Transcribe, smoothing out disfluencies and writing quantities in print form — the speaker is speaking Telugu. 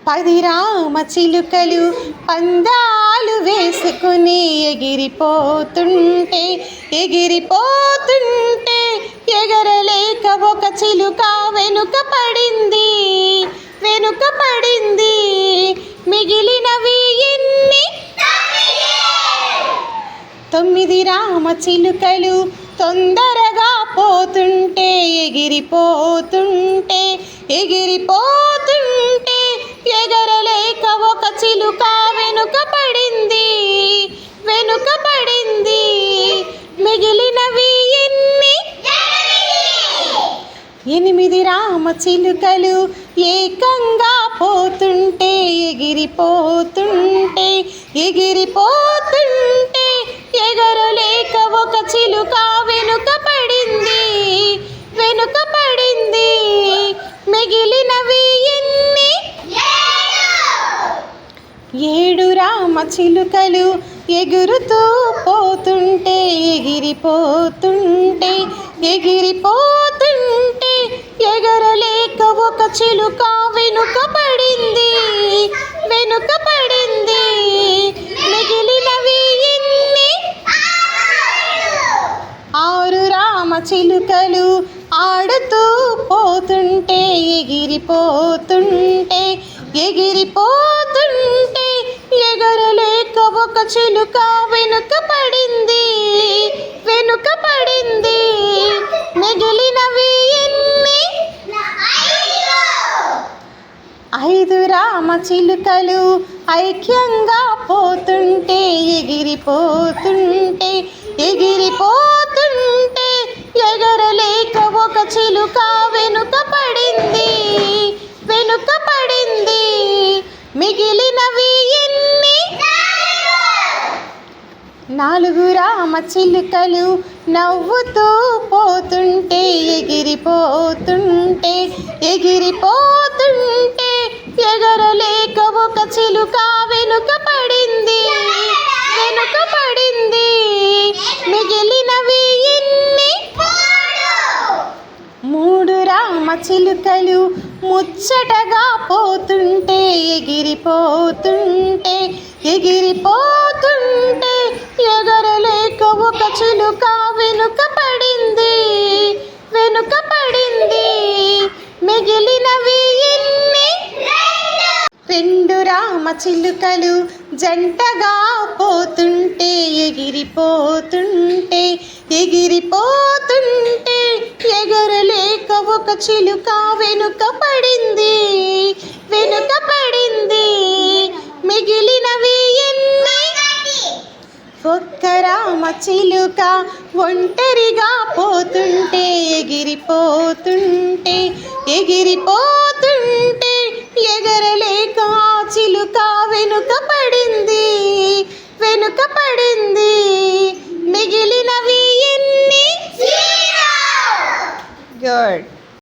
10 రామ చిలుకలు పందాలు వేసుకుని ఎగిరిపోతుంటే ఎగరలేక ఒక చిలుక వెనుక పడింది. మిగిలినవి ఎన్ని? 9 రామ చిలుకలు తొందరగా పోతుంటే ఎగిరిపోతుంటే ఎగరలేక ఒక చిలుక వెనుక పడింది. మిగిలినవి ఎన్ని? 8 రామ చిలుకలు ఏకంగా పోతుంటే ఎగిరిపోతుంటే ఎగరలేక ఒక చిలుక వెనుక పడింది. మిగిలినవి ఎన్ని? 7 రామ చిలుకలు ఎగురుతూ పోతుంటే ఎగిరిపోతుంటే ఎగరలేక ఒక చిలుక వెనుక పడింది. మిగిలినవి ఎన్ని? 6 రామ చిలుకలు ఆడుతూ పోతుంటే ఎగిరిపోతుంటే ఎగరలేక ఒక చిలుక వెనుక పడింది. మిగిలినవి ఎన్ని? 5 రామ చిలుకలు ఐక్యంగా పోతుంటే ఎగిరిపోతుంటే ఎగరలేక ఒక చిలుక వెనుక పడింది. మిగిలినవి ఎన్ని? 4 రామ చిలుకలు నవ్వుతూ పోతుంటే ఎగిరిపోతుంటే ఎగరలేక ఒక చిలుక వెనుక పడింది. మిగిలినవి ఎన్ని? 3 రామ చిలుకలు ముచ్చటగా పోతుంటే ఎగిరిపోతుంటే ఎగరలేక ఒక చిలుక వెనుక పడింది. మిగిలినవి ఎన్ని? 2 రామ చిలుకలు జంటగా పోతుంటే ఎగిరిపోతుంటే ఎగరలేక ఒక చిలుక వెనుక పడింది. మిగిలినవి ఎన్ని? 1 రామ చిలుక ఒంటరిగా పోతుంటే ఎగిరిపోతుంటే ఎగరలేక చిలుక వెనుక పడింది. మిగిలినవి ఎన్ని? 0. గుడ్.